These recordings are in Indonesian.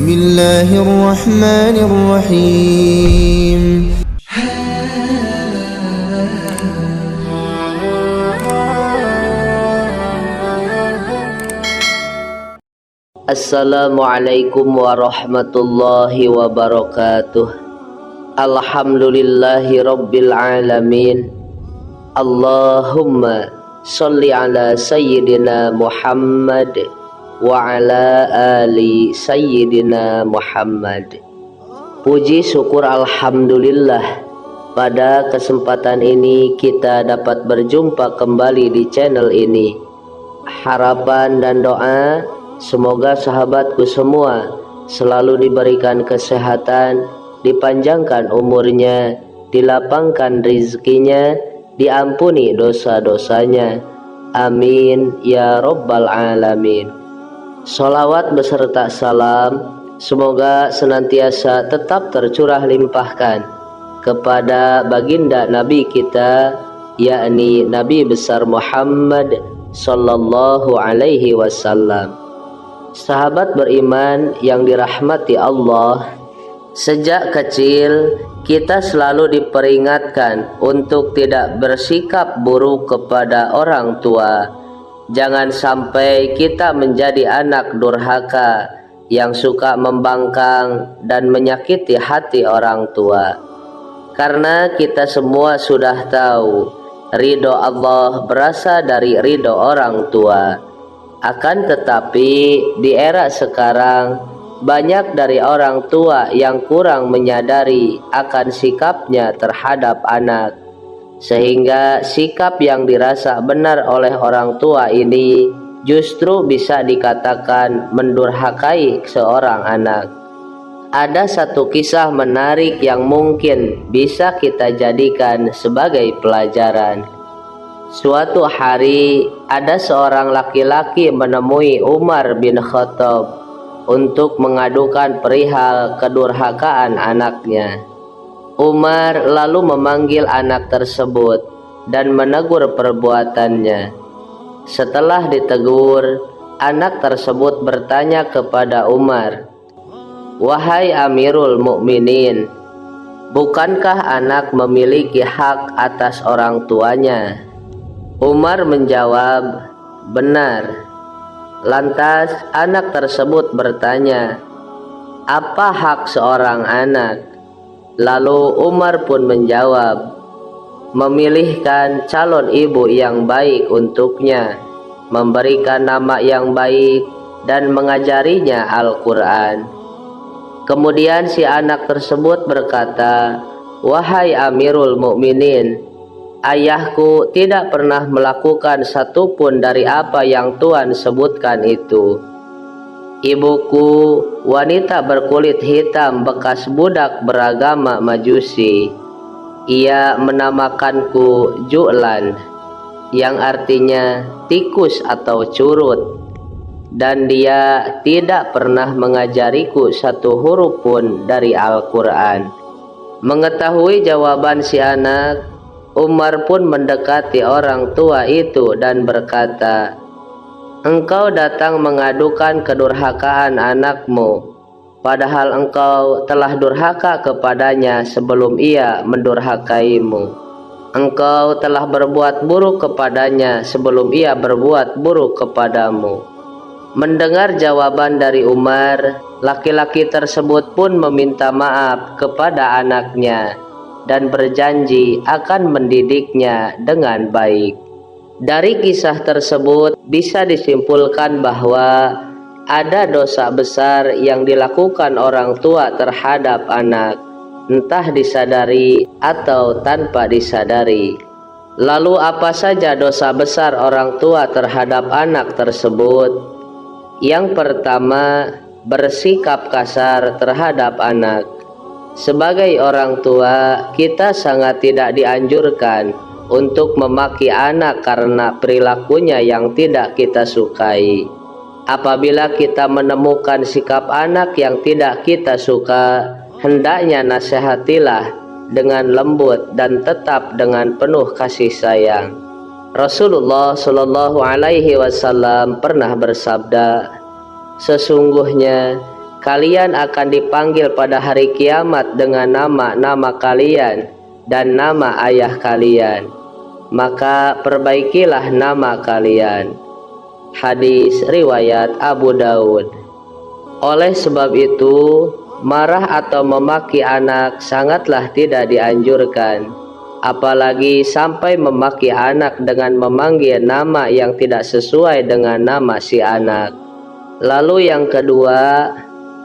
الله الرحمن الرحيم. Assalamualaikum warahmatullahi wabarakatuh. Alhamdulillahi rabbil alamin. Allahumma sholli ala sayyidina Muhammad wa ala ali sayyidina Muhammad. Puji syukur alhamdulillah, pada kesempatan ini kita dapat berjumpa kembali di channel ini. Harapan dan doa semoga sahabatku semua selalu diberikan kesehatan, dipanjangkan umurnya, dilapangkan rizkinya, diampuni dosa-dosanya. Amin ya rabbal alamin. Sholawat beserta salam semoga senantiasa tetap tercurah limpahkan kepada baginda Nabi kita, yakni Nabi besar Muhammad sallallahu alaihi wasallam. Sahabat beriman yang dirahmati Allah, sejak kecil kita selalu diperingatkan untuk tidak bersikap buruk kepada orang tua. Jangan sampai kita menjadi anak durhaka yang suka membangkang dan menyakiti hati orang tua. Karena kita semua sudah tahu ridho Allah berasal dari ridho orang tua. Akan tetapi di era sekarang banyak dari orang tua yang kurang menyadari akan sikapnya terhadap anak, sehingga sikap yang dirasa benar oleh orang tua ini justru bisa dikatakan mendurhakai seorang anak. Ada satu kisah menarik yang mungkin bisa kita jadikan sebagai pelajaran. Suatu hari ada seorang laki-laki menemui Umar bin Khattab untuk mengadukan perihal kedurhakaan anaknya. Umar lalu memanggil anak tersebut dan menegur perbuatannya. Setelah ditegur, anak tersebut bertanya kepada Umar, "Wahai Amirul Mukminin, bukankah anak memiliki hak atas orang tuanya?" Umar menjawab, "Benar." Lantas anak tersebut bertanya, "Apa hak seorang anak?" Lalu Umar pun menjawab, "Memilihkan calon ibu yang baik untuknya, memberikan nama yang baik, dan mengajarinya Al-Quran." Kemudian si anak tersebut berkata, "Wahai Amirul Mukminin, ayahku tidak pernah melakukan satupun dari apa yang Tuhan sebutkan itu. Ibuku wanita berkulit hitam bekas budak beragama Majusi. Ia menamakanku Ju'lan, yang artinya tikus atau curut, dan dia tidak pernah mengajariku satu huruf pun dari Al-Quran." Mengetahui jawaban si anak, Umar pun mendekati orang tua itu dan berkata, "Engkau datang mengadukan kedurhakaan anakmu, padahal engkau telah durhaka kepadanya sebelum ia mendurhakaimu. Engkau telah berbuat buruk kepadanya sebelum ia berbuat buruk kepadamu." Mendengar jawaban dari Umar, laki-laki tersebut pun meminta maaf kepada anaknya dan berjanji akan mendidiknya dengan baik. Dari kisah tersebut bisa disimpulkan bahwa ada dosa besar yang dilakukan orang tua terhadap anak, entah disadari atau tanpa disadari. Lalu apa saja dosa besar orang tua terhadap anak tersebut? Yang pertama, bersikap kasar terhadap anak. Sebagai orang tua, kita sangat tidak dianjurkan untuk memaki anak karena perilakunya yang tidak kita sukai. Apabila kita menemukan sikap anak yang tidak kita suka, hendaknya nasihatilah dengan lembut dan tetap dengan penuh kasih sayang. Rasulullah Shallallahu Alaihi Wasallam pernah bersabda, "Sesungguhnya Kalian akan dipanggil pada hari kiamat dengan nama-nama kalian dan nama ayah kalian. Maka perbaikilah nama kalian. Hadis riwayat Abu Daud. Oleh sebab itu, marah atau memaki anak sangatlah tidak dianjurkan, apalagi sampai memaki anak dengan memanggil nama yang tidak sesuai dengan nama si anak. Lalu yang kedua,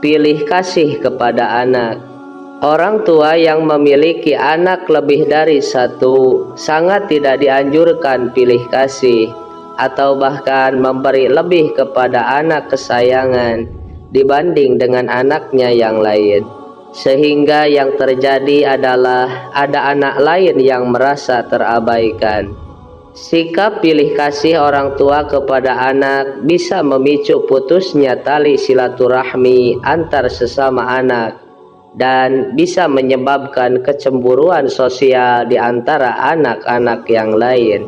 pilih kasih kepada anak. Orang tua yang memiliki anak lebih dari satu sangat tidak dianjurkan pilih kasih atau bahkan memberi lebih kepada anak kesayangan dibanding dengan anaknya yang lain, sehingga yang terjadi adalah ada anak lain yang merasa terabaikan. Sikap pilih kasih orang tua kepada anak bisa memicu putusnya tali silaturahmi antar sesama anak dan bisa menyebabkan kecemburuan sosial di antara anak-anak yang lain.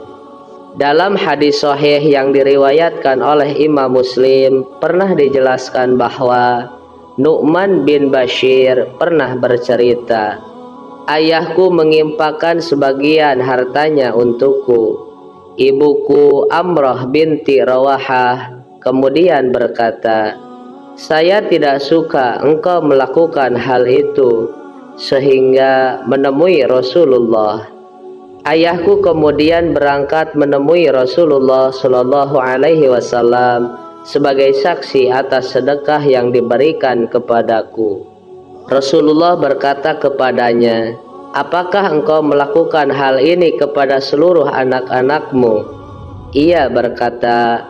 Dalam hadis sahih yang diriwayatkan oleh Imam Muslim pernah dijelaskan bahwa Nu'man bin Bashir pernah bercerita, "Ayahku mengimpakkan sebagian hartanya untukku." Ibuku Amrah binti Rawahah kemudian berkata, "Saya tidak suka engkau melakukan hal itu," sehingga menemui Rasulullah. Ayahku kemudian berangkat menemui Rasulullah Shallallahu Alaihi Wasallam sebagai saksi atas sedekah yang diberikan kepadaku. Rasulullah berkata kepadanya, "Apakah engkau melakukan hal ini kepada seluruh anak-anakmu?" Ia berkata,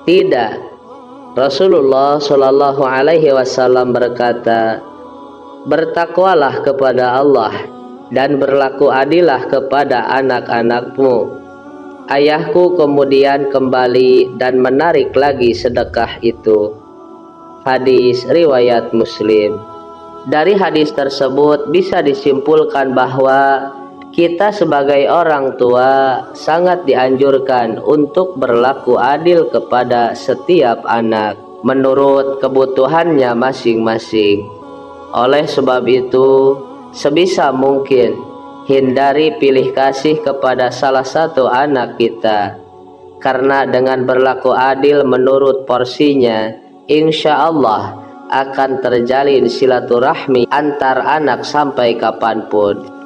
"Tidak." Rasulullah Shallallahu Alaihi Wasallam berkata, "Bertakwalah kepada Allah dan berlaku adillah kepada anak-anakmu." Ayahku kemudian kembali dan menarik lagi sedekah itu. Hadis riwayat Muslim. Dari hadis tersebut bisa disimpulkan bahwa kita sebagai orang tua sangat dianjurkan untuk berlaku adil kepada setiap anak menurut kebutuhannya masing-masing. Oleh sebab itu, sebisa mungkin hindari pilih kasih kepada salah satu anak kita, karena dengan berlaku adil menurut porsinya, insya Allah akan terjalin silaturahmi antar anak sampai kapanpun.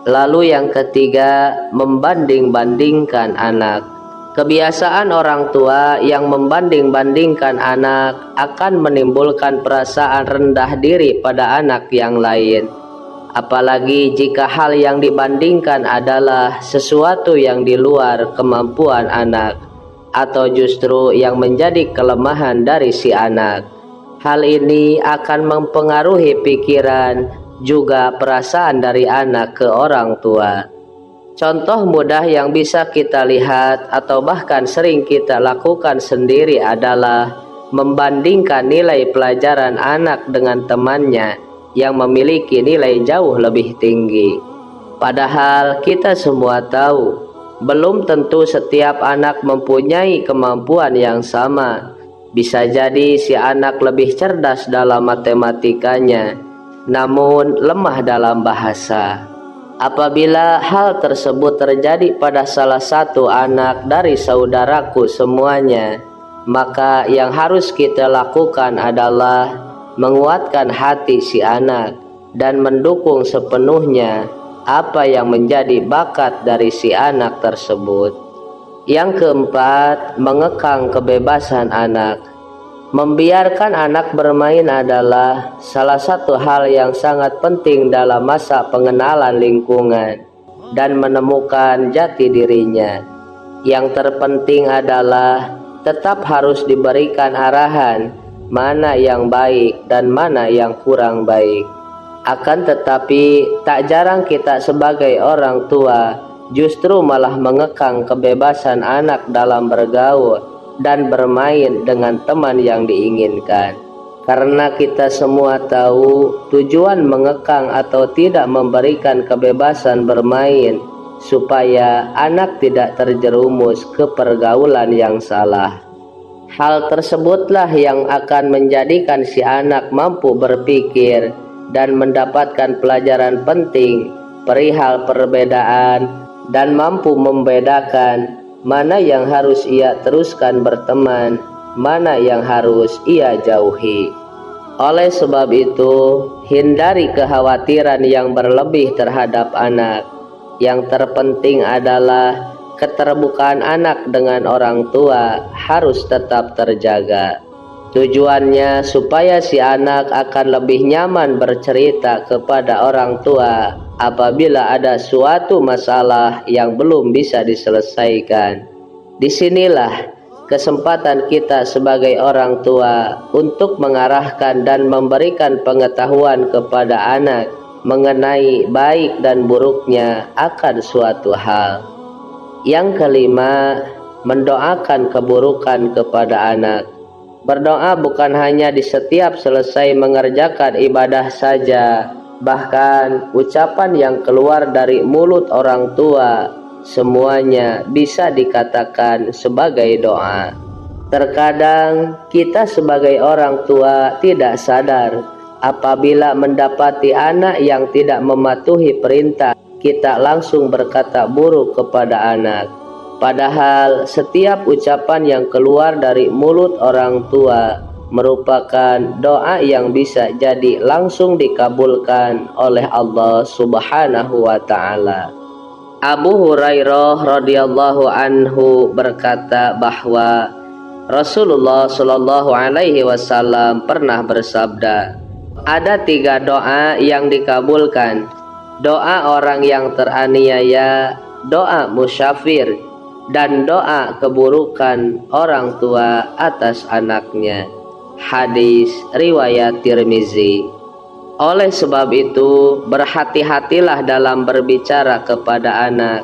Lalu yang ketiga, membanding-bandingkan anak. Kebiasaan orang tua yang membanding-bandingkan anak akan menimbulkan perasaan rendah diri pada anak yang lain. Apalagi jika hal yang dibandingkan adalah sesuatu yang di luar kemampuan anak, atau justru yang menjadi kelemahan dari si anak. Hal ini akan mempengaruhi pikiran juga perasaan dari anak ke orang tua. Contoh mudah yang bisa kita lihat atau bahkan sering kita lakukan sendiri adalah membandingkan nilai pelajaran anak dengan temannya yang memiliki nilai jauh lebih tinggi. Padahal kita semua tahu, belum tentu setiap anak mempunyai kemampuan yang sama. Bisa jadi si anak lebih cerdas dalam matematikanya, namun lemah dalam bahasa. Apabila hal tersebut terjadi pada salah satu anak dari saudaraku semuanya, maka yang harus kita lakukan adalah menguatkan hati si anak dan mendukung sepenuhnya apa yang menjadi bakat dari si anak tersebut. Yang keempat, mengekang kebebasan anak. Membiarkan anak bermain adalah salah satu hal yang sangat penting dalam masa pengenalan lingkungan dan menemukan jati dirinya. Yang terpenting adalah tetap harus diberikan arahan mana yang baik dan mana yang kurang baik. Akan tetapi tak jarang kita sebagai orang tua justru malah mengekang kebebasan anak dalam bergaul dan bermain dengan teman yang diinginkan. Karena kita semua tahu tujuan mengekang atau tidak memberikan kebebasan bermain supaya anak tidak terjerumus ke pergaulan yang salah. Hal tersebutlah yang akan menjadikan si anak mampu berpikir dan mendapatkan pelajaran penting perihal perbedaan dan mampu membedakan mana yang harus ia teruskan berteman, mana yang harus ia jauhi. Oleh sebab itu, hindari kekhawatiran yang berlebih terhadap anak. Yang terpenting adalah keterbukaan anak dengan orang tua harus tetap terjaga. Tujuannya supaya si anak akan lebih nyaman bercerita kepada orang tua apabila ada suatu masalah yang belum bisa diselesaikan. Disinilah kesempatan kita sebagai orang tua untuk mengarahkan dan memberikan pengetahuan kepada anak mengenai baik dan buruknya akan suatu hal. Yang kelima, mendoakan keburukan kepada anak. Berdoa bukan hanya di setiap selesai mengerjakan ibadah saja, bahkan ucapan yang keluar dari mulut orang tua semuanya bisa dikatakan sebagai doa. Terkadang kita sebagai orang tua tidak sadar apabila mendapati anak yang tidak mematuhi perintah, kita langsung berkata buruk kepada anak. Padahal setiap ucapan yang keluar dari mulut orang tua merupakan doa yang bisa jadi langsung dikabulkan oleh Allah Subhanahu wa ta'ala. Abu Hurairah radhiyallahu anhu berkata bahwa Rasulullah Shallallahu alaihi wasallam pernah bersabda, ada 3 doa yang dikabulkan: doa orang yang teraniaya, doa musyafir, dan doa keburukan orang tua atas anaknya. Hadis riwayat Tirmizi. Oleh sebab itu, berhati-hatilah dalam berbicara kepada anak.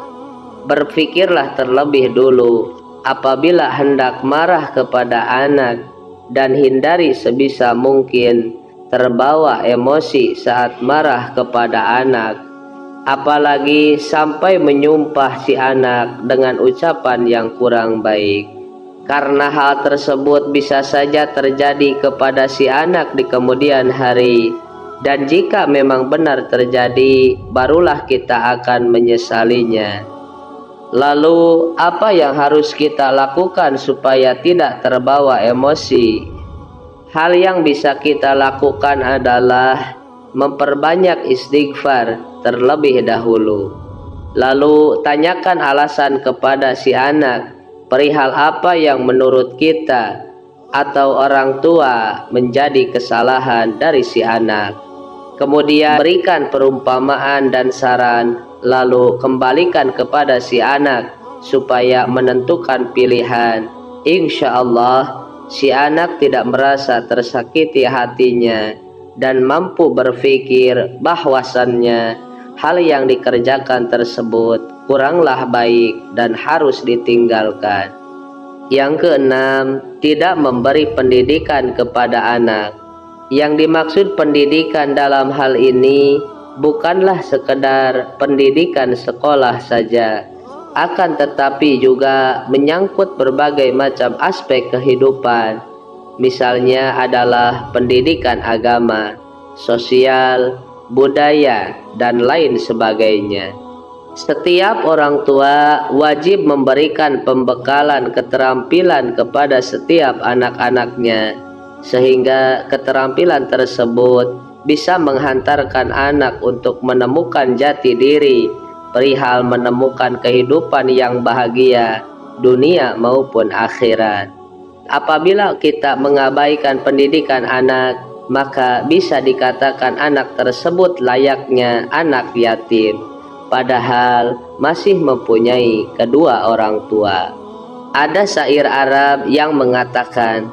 Berpikirlah terlebih dulu apabila hendak marah kepada anak, dan hindari sebisa mungkin terbawa emosi saat marah kepada anak, apalagi sampai menyumpah si anak dengan ucapan yang kurang baik. Karena hal tersebut bisa saja terjadi kepada si anak di kemudian hari, dan jika memang benar terjadi, barulah kita akan menyesalinya. Lalu apa yang harus kita lakukan supaya tidak terbawa emosi? Hal yang bisa kita lakukan adalah memperbanyak istighfar terlebih dahulu. Lalu tanyakan alasan kepada si anak perihal apa yang menurut kita atau orang tua menjadi kesalahan dari si anak. Kemudian berikan perumpamaan dan saran, lalu kembalikan kepada si anak supaya menentukan pilihan. Insya Allah si anak tidak merasa tersakiti hatinya dan mampu berpikir bahwasannya hal yang dikerjakan tersebut kuranglah baik dan harus ditinggalkan. Yang keenam, tidak memberi pendidikan kepada anak. Yang dimaksud pendidikan dalam hal ini bukanlah sekedar pendidikan sekolah saja, akan tetapi juga menyangkut berbagai macam aspek kehidupan. Misalnya adalah pendidikan agama, sosial, budaya, dan lain sebagainya. Setiap orang tua wajib memberikan pembekalan keterampilan kepada setiap anak-anaknya, sehingga keterampilan tersebut bisa menghantarkan anak untuk menemukan jati diri perihal menemukan kehidupan yang bahagia, dunia maupun akhirat. Apabila kita mengabaikan pendidikan anak, maka bisa dikatakan anak tersebut layaknya anak yatim, padahal masih mempunyai kedua orang tua. Ada syair Arab yang mengatakan,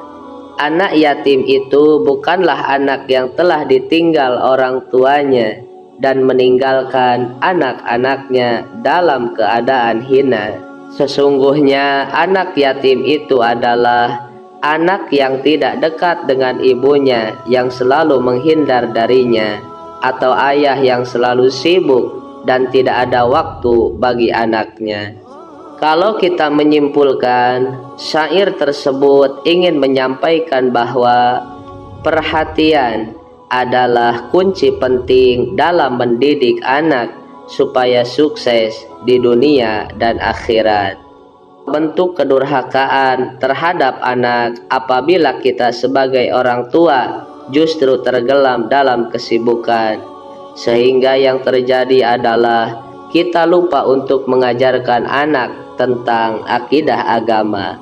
anak yatim itu bukanlah anak yang telah ditinggal orang tuanya dan meninggalkan anak-anaknya dalam keadaan hina. Sesungguhnya anak yatim itu adalah anak yang tidak dekat dengan ibunya yang selalu menghindar darinya, atau ayah yang selalu sibuk dan tidak ada waktu bagi anaknya. Kalau kita menyimpulkan, syair tersebut ingin menyampaikan bahwa perhatian adalah kunci penting dalam mendidik anak supaya sukses di dunia dan akhirat. Bentuk kedurhakaan terhadap anak apabila kita sebagai orang tua justru tergelam dalam kesibukan, sehingga yang terjadi adalah kita lupa untuk mengajarkan anak tentang akidah agama.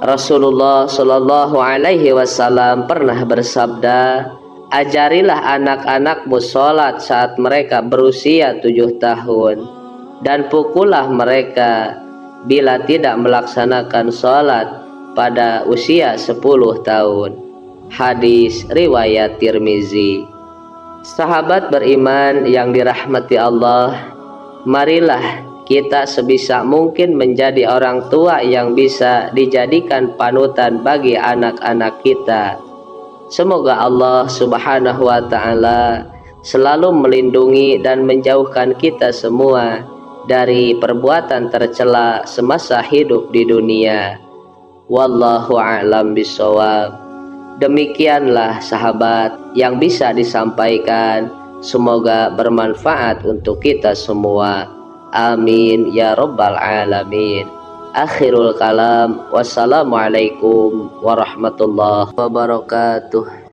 Rasulullah Shallallahu Alaihi Wasallam pernah bersabda, ajarilah anak-anakmu sholat saat mereka berusia 7 tahun, dan pukullah mereka bila tidak melaksanakan sholat pada usia 10 tahun. Hadis riwayat Tirmizi. Sahabat beriman yang dirahmati Allah, marilah kita sebisa mungkin menjadi orang tua yang bisa dijadikan panutan bagi anak-anak kita. Semoga Allah Subhanahu wa Ta'ala selalu melindungi dan menjauhkan kita semua dari perbuatan tercela semasa hidup di dunia. Wallahu a'lam bishawab. Demikianlah sahabat yang bisa disampaikan. Semoga bermanfaat untuk kita semua. Amin ya rabbal alamin. Akhirul kalam. Wassalamualaikum warahmatullahi wabarakatuh.